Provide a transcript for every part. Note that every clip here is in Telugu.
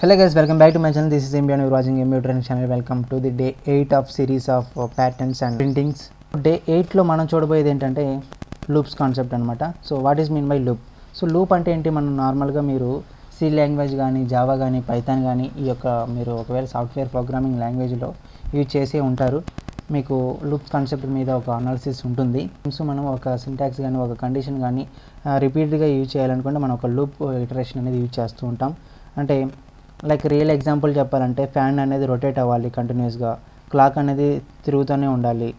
Hello guys, welcome back to my channel. This is MB and you are watching MB Training channel. Welcome to the day 8 of series of patterns and printings. Day 8 లో మనం చూడబోయేది ఏంటంటే లూప్స్ కాన్సెప్ట్ అనమాట. So what is mean by loop? So loop అంటే ఏంటి? మనం నార్మల్గా మీరు సి లాంగ్వేజ్ కానీ జావా కానీ పైథాన్ కానీ ఈ యొక్క మీరు ఒకవేళ సాఫ్ట్వేర్ ప్రోగ్రామింగ్ లాంగ్వేజ్లో యూజ్ చేసే ఉంటారు. మీకు లూప్స్ కాన్సెప్ట్ మీద ఒక అనాలిసిస్ ఉంటుంది. సో మనం ఒక సింటాక్స్ కానీ ఒక కండిషన్ కానీ రిపీటెడ్గా యూజ్ చేయాలనుకుంటే మనం ఒక లూప్ ఇటరేషన్ అనేది యూజ్ చేస్తూ ఉంటాం. అంటే లైక్ రియల్ ఎగ్జాంపుల్ చెప్పాలంటే ఫ్యాన్ అనేది రొటేట్ అవ్వాలి కంటిన్యూస్గా, క్లాక్ అనేది తిరుగుతూనే ఉండాలి,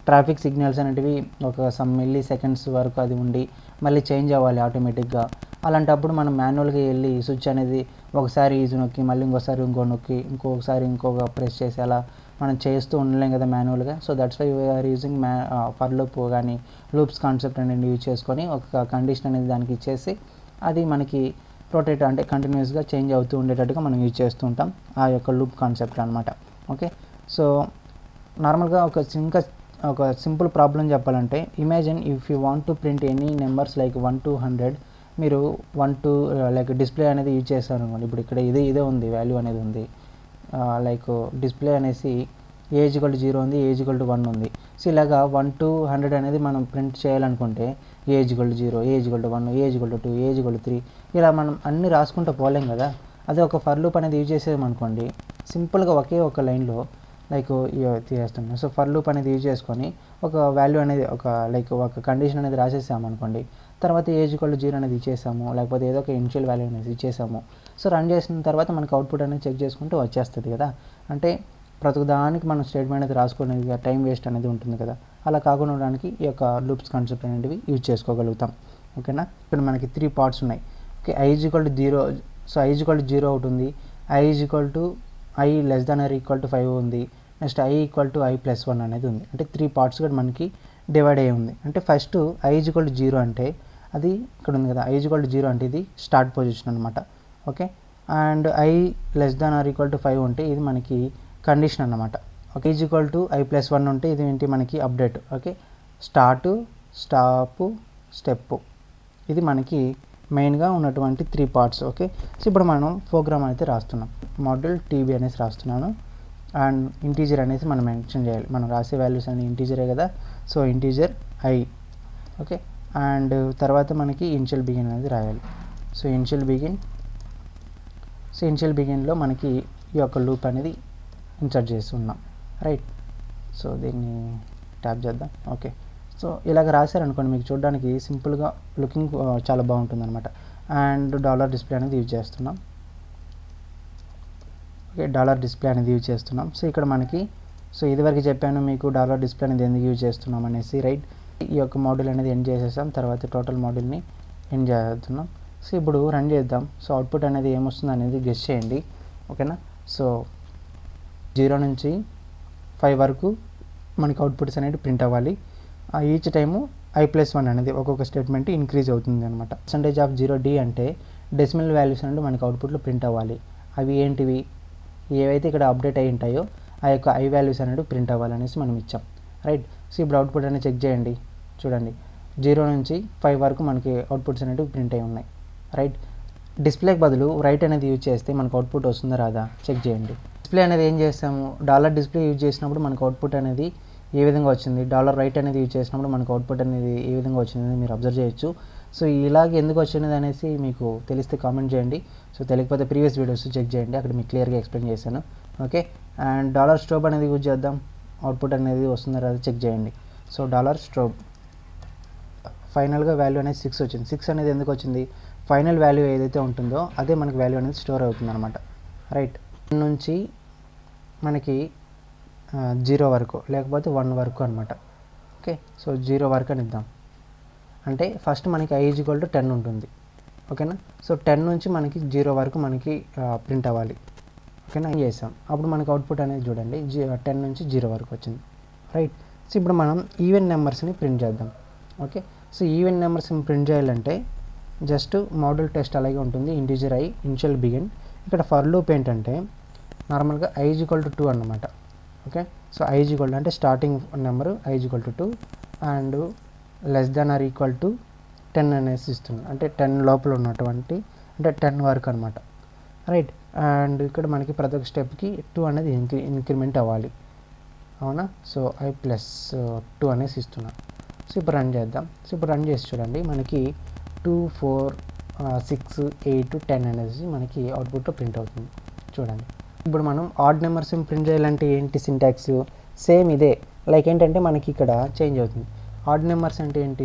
ట్రాఫిక్ సిగ్నల్స్ అనేటివి ఒక సమ్ మిల్లీ సెకండ్స్ వరకు అది ఉండి మళ్ళీ చేంజ్ అవ్వాలి ఆటోమేటిక్గా. అలాంటప్పుడు మనం మాన్యువల్గా వెళ్ళి స్విచ్ అనేది ఒకసారి ఈజీ నొక్కి మళ్ళీ ఇంకోసారి నొక్కి ఇంకొకసారి ఇంకొక ప్రెస్ చేసి అలా మనం చేస్తూ ఉండలేం కదా మాన్యువల్గా. So that's why we're using for loop కానీ లూప్స్ కాన్సెప్ట్ అనేది యూజ్ చేసుకొని ఒక కండిషన్ అనేది దానికి ఇచ్చేసి అది మనకి రొటేట్ అంటే కంటిన్యూస్గా చేంజ్ అవుతూ ఉండేటట్టుగా మనం యూజ్ చేస్తూ ఉంటాం ఆ యొక్క లూప్ కాన్సెప్ట్ అనమాట. ఓకే, సో నార్మల్గా ఒక సింపుల్ ప్రాబ్లం చెప్పాలంటే imagine if you want to print any numbers like 1 to 100, మీరు 1 to లైక్ డిస్ప్లే అనేది యూజ్ చేస్తారు అనుకోండి. ఇప్పుడు ఇక్కడ ఇదే ఉంది, వాల్యూ అనేది ఉంది, లైక్ డిస్ప్లే అనేసి A=0 ఉంది, A=1 ఉంది. సో ఇలాగా 1 to 100 అనేది మనం ప్రింట్ చేయాలనుకుంటే A=0, A=1, A=2, A=3 ఇలా మనం అన్నీ రాసుకుంటూ పోలేం కదా. అదే ఒక ఫర్ లూప్ అనేది యూజ్ చేసేమనుకోండి, సింపుల్గా ఒకే ఒక లైన్లో లైక్ తీసేస్తున్నాం. సో ఫర్ లూప్ అనేది యూజ్ చేసుకొని ఒక వాల్యూ అనేది ఒక కండిషన్ అనేది రాసేసామనుకోండి, తర్వాత A=0 అనేది ఇచ్చేసాము, లేకపోతే ఏదో ఒక ఇనిషియల్ వాల్యూ అనేది ఇచ్చేసాము. సో రన్ చేసిన తర్వాత మనకు అవుట్పుట్ అనేది చెక్ చేసుకుంటూ వచ్చేస్తుంది కదా. అంటే ప్రతి దానికి మనం స్టేట్మెంట్ అనేది రాసుకునేది టైం వేస్ట్ అనేది ఉంటుంది కదా. అలా కాకుండా ఉండడానికి ఈ యొక్క లూప్స్ కాన్సెప్ట్ అనేవి యూజ్ చేసుకోగలుగుతాం. ఓకేనా, ఇక్కడ మనకి 3 పార్ట్స్ ఉన్నాయి. ఓకే, I=0, సో I=0 ఒకటి ఉంది, I=I<=5 ఉంది, నెక్స్ట్ I=I+1 అనేది ఉంది. అంటే 3 పార్ట్స్గా మనకి డివైడ్ అయ్యి ఉంది. అంటే ఫస్ట్ I=0 అంటే అది ఇక్కడ ఉంది కదా, I=0 అంటే ఇది స్టార్ట్ పొజిషన్ అనమాట. ఓకే, అండ్ I<=5 ఉంటే ఇది మనకి కండిషన్ అన్నమాట. ఓకే, I=I+1 ఉంటే ఇది ఏంటి మనకి update. Okay, start, stop, step, ఇది మనకి మెయిన్గా ఉన్నటువంటి 3 పార్ట్స్. ఓకే, సో ఇప్పుడు మనం ప్రోగ్రామ్ అయితే రాస్తున్నాం, మాడ్యూల్ టీబీ అనేసి రాస్తున్నాను. అండ్ ఇంటీజర్ అనేసి మనం మెన్షన్ చేయాలి, మనం రాసే వాల్యూస్ అన్ని ఇంటీజరే కదా. So integer I. Okay, and తర్వాత మనకి ఇనిషియల్ బిగిన్ అనేది రాయాలి. సో ఇనిషియల్ బిగిన్లో మనకి ఈ యొక్క లూప్ అనేది ఇన్సర్ట్ చేస్తున్నాం, రైట్. సో దీన్ని ట్యాప్ చేద్దాం. ఓకే, సో ఇలాగ రాశారనుకోండి మీకు చూడడానికి సింపుల్గా లుకింగ్ చాలా బాగుంటుంది అనమాట. అండ్ $డిస్ప్లే అనేది యూజ్ చేస్తున్నాం. ఓకే, $డిస్ప్లే అనేది యూజ్ చేస్తున్నాం. సో ఇక్కడ మనకి ఇదివరకు చెప్పాను మీకు $డిస్ప్లే అనేది ఎందుకు యూజ్ చేస్తున్నాం అనేసి, రైట్. ఈ యొక్క మాడ్యూల్ అనేది ఎండ్ చేసేసాం, తర్వాత టోటల్ మాడ్యూల్ని ఎండ్ చేస్తున్నాం. సో ఇప్పుడు రన్ చేద్దాం. సో అవుట్పుట్ అనేది ఏమొస్తుంది అనేది గెస్ చేయండి. ఓకేనా, సో 0 నుంచి 5 వరకు మనకి అవుట్పుట్స్ అనేవి ప్రింట్ అవ్వాలి. ఈచ్ టైము I+1 అనేది ఒక్కొక్క స్టేట్మెంట్ ఇంక్రీజ్ అవుతుంది అనమాట. %0D అంటే డెసిమల్ వాల్యూస్ అనేవి మనకి అవుట్పుట్లో ప్రింట్ అవ్వాలి. అవి ఏంటివి? ఏవైతే ఇక్కడ అప్డేట్ అయి ఉంటాయో ఆ యొక్క I వాల్యూస్ అనేవి ప్రింట్ అవ్వాలనేసి మనం ఇచ్చాం, రైట్. సో ఇప్పుడు అవుట్పుట్ అనేది చెక్ చేయండి. చూడండి, 0 నుంచి 5 వరకు మనకి అవుట్పుట్స్ అనేవి ప్రింట్ అయి ఉన్నాయి, రైట్. డిస్ప్లేకి బదులు రైట్ అనేది యూజ్ చేస్తే మనకు అవుట్పుట్ వస్తుందా రాదా చెక్ చేయండి. డిస్ప్లే అనేది ఏం చేస్తాము, $డిస్ప్లే యూజ్ చేసినప్పుడు మనకు అవుట్పుట్ అనేది ఏ విధంగా వచ్చింది, $రైట్ అనేది యూజ్ చేసినప్పుడు మనకు అవుట్పుట్ అనేది ఏ విధంగా వచ్చింది మీరు అబ్జర్వ్ చేయొచ్చు. సో ఇలాగ ఎందుకు వచ్చినది అనేసి మీకు తెలిస్తే కామెంట్ చేయండి. సో తెలియకపోతే ప్రీవియస్ వీడియోస్ చెక్ చేయండి, అక్కడ మీకు క్లియర్గా ఎక్స్ప్లెయిన్ చేశాను. ఓకే, అండ్ $స్ట్రోబ్ అనేది యూజ్ చేద్దాం, అవుట్పుట్ అనేది వస్తుందా రాదా చెక్ చేయండి. సో $స్ట్రోబ్ ఫైనల్గా వాల్యూ అనేది 6 వచ్చింది. 6 అనేది ఎందుకు వచ్చింది, ఫైనల్ వాల్యూ ఏదైతే ఉంటుందో అదే మనకి వాల్యూ అనేది స్టోర్ అవుతుంది అనమాట, రైట్. నుంచి మనకి 0 వరకు లేకపోతే 1 వరకు అనమాట. ఓకే, సో 0 వరకు అని ఇద్దాం. అంటే ఫస్ట్ మనకి I=10 ఉంటుంది. ఓకేనా, సో 10 నుంచి మనకి 0 వరకు మనకి ప్రింట్ అవ్వాలి. ఓకేనా, చేసాం. అప్పుడు మనకి అవుట్పుట్ అనేది చూడండి 10 నుంచి 0 వరకు వచ్చింది, రైట్. సో ఇప్పుడు మనం ఈవెన్ నెంబర్స్ని ప్రింట్ చేద్దాం. ఓకే, సో ఈవెన్ నెంబర్స్ని ప్రింట్ చేయాలంటే జస్ట్ మాడ్యూల్ టెస్ట్ అలాగే ఉంటుంది, ఇంటీజర్ I, ఇనిషియల్ బిగిన్. ఇక్కడ ఫర్ లూప్ ఏంటంటే నార్మల్గా I=2 అన్నమాట. ఓకే, సో I= అంటే స్టార్టింగ్ నెంబరు I=2 అండ్ <10 అనేసి ఇస్తుంది. అంటే 10 లోపల ఉన్నటువంటి అంటే 10 వరకు అనమాట, రైట్. అండ్ ఇక్కడ మనకి ప్రతి ఒక్క స్టెప్కి 2 అనేది ఇంక్రిమెంట్ అవ్వాలి, అవునా. సో I ప్లస్ 2 అనేసి ఇస్తున్నా. సో ఇప్పుడు రన్ చేద్దాం. సో ఇప్పుడు రన్ చేసి చూడండి, మనకి 2 4 6 8 10 అనేసి మనకి అవుట్పుట్లో ప్రింట్ అవుతుంది చూడండి. ఇప్పుడు మనం ఆడ్ నెంబర్స్ ప్రింట్ చేయాలంటే ఏంటి సింటాక్స్, సేమ్ ఇదే. లైక్ ఏంటంటే మనకి ఇక్కడ చేంజ్ అవుతుంది. ఆడ్ నెంబర్స్ అంటే ఏంటి,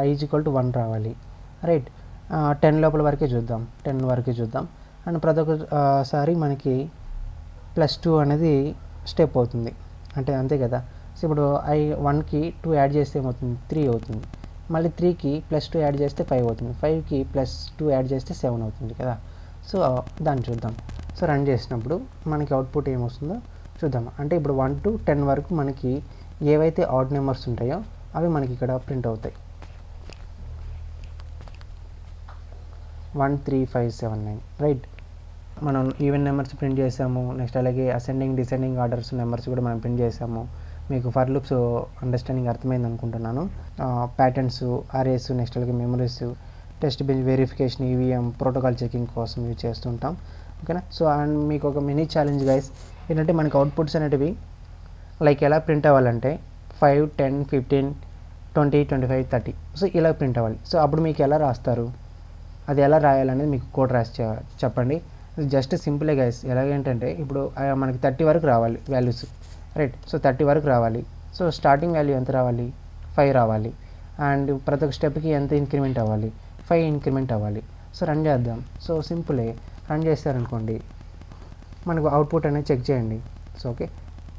I = 1 రావాలి, రైట్. 10 లోపల వరకే చూద్దాం, 10 వరకే చూద్దాం. అండ్ ప్రతి ఒక్కసారి మనకి +2 అనేది స్టెప్ అవుతుంది, అంటే అంతే కదా. సో ఇప్పుడు 1కి 2 యాడ్ చేస్తే ఏమవుతుంది, 3 అవుతుంది. మళ్ళీ 3కి +2 యాడ్ చేస్తే 5 అవుతుంది, 5కి +2 యాడ్ చేస్తే 7 అవుతుంది కదా. సో దాన్ని చూద్దాం. సో రన్ చేసినప్పుడు మనకి అవుట్పుట్ ఏమొస్తుందో చూద్దాం. అంటే ఇప్పుడు 1 to 10 వరకు మనకి ఏవైతే ఆడ్ నెంబర్స్ ఉంటాయో అవి మనకి ఇక్కడ ప్రింట్ అవుతాయి. 1 3 5 7 9, రైట్. మనం ఈవెన్ నెంబర్స్ ప్రింట్ చేసాము, నెక్స్ట్ అలాగే అసెండింగ్ డిసెండింగ్ ఆర్డర్స్ నెంబర్స్ కూడా మనం ప్రింట్ చేసాము. మీకు ఫర్ లూప్స్ అండర్స్టాండింగ్ అర్థమైంది అనుకుంటున్నాను. ప్యాటర్న్స్, అరేస్, నెక్స్ట్ అలాగే memories, test bench verification, EVM, protocol checking కోసం ఇవి చేస్తుంటాం, ఓకేనా. సో అండ్ మీకు ఒక మినీ ఛాలెంజ్ గైస్, ఏంటంటే మనకి అవుట్పుట్స్ అనేటివి లైక్ ఎలా ప్రింట్ అవ్వాలంటే 5 10 15 20 25 30, సో ఇలా ప్రింట్ అవ్వాలి. సో అప్పుడు మీకు ఎలా రాస్తారు, అది ఎలా రాయాలనేది మీకు కోడ్ రాసి చెప్పండి. Just సింపులే guys. ఎలాగేంటంటే ఇప్పుడు మనకి 30 వరకు రావాలి వాల్యూస్, రైట్. సో 30 వరకు రావాలి. సో స్టార్టింగ్ వాల్యూ ఎంత రావాలి, 5 రావాలి. అండ్ ప్రతి ఒక్క స్టెప్కి ఎంత ఇంక్రిమెంట్ అవ్వాలి, 5 ఇంక్రిమెంట్ అవ్వాలి. సో రన్ చేద్దాం. సో సింపులే, రన్ చేస్తారనుకోండి మనకు అవుట్పుట్ అనేది చెక్ చేయండి. సో ఓకే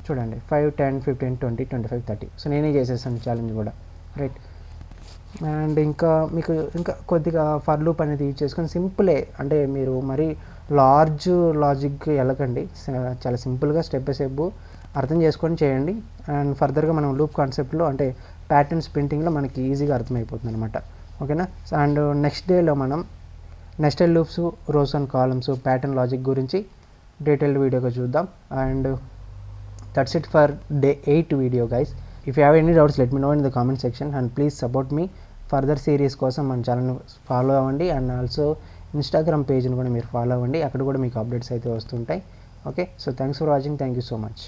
చూడండి, 5 10 15 20 25 30. సో నేనే చేసేసాను ఛాలెంజ్ కూడా, రైట్. అండ్ ఇంకా మీకు ఇంకా కొద్దిగా ఫర్ లూప్ అనేది యూజ్ చేసుకొని సింపులే, అంటే మీరు మరీ లార్జ్ లాజిక్ వెళ్ళకండి, చాలా సింపుల్గా స్టెప్ బై స్టెప్ అర్థం చేసుకొని చేయండి. అండ్ ఫర్దర్గా మనం లూప్ కాన్సెప్ట్లో అంటే ప్యాటర్న్స్ ప్రింటింగ్లో మనకి ఈజీగా అర్థమైపోతుంది అనమాట, ఓకేనా. అండ్ నెక్స్ట్ డేలో మనం nested loops, rows and columns, pattern logic గురించి డీటెయిల్డ్ వీడియోగా చూద్దాం. And that's it for day 8 video guys. If you have any doubts let me know in the comment section. And please support me. Further series కోసం మన ఛానల్ని ఫాలో అవ్వండి. అండ్ ఆల్సో ఇన్స్టాగ్రామ్ పేజ్ని కూడా మీరు ఫాలో అవ్వండి, అక్కడ కూడా మీకు అప్డేట్స్ అయితే వస్తుంటాయి, okay. So thanks for watching, thank you so much.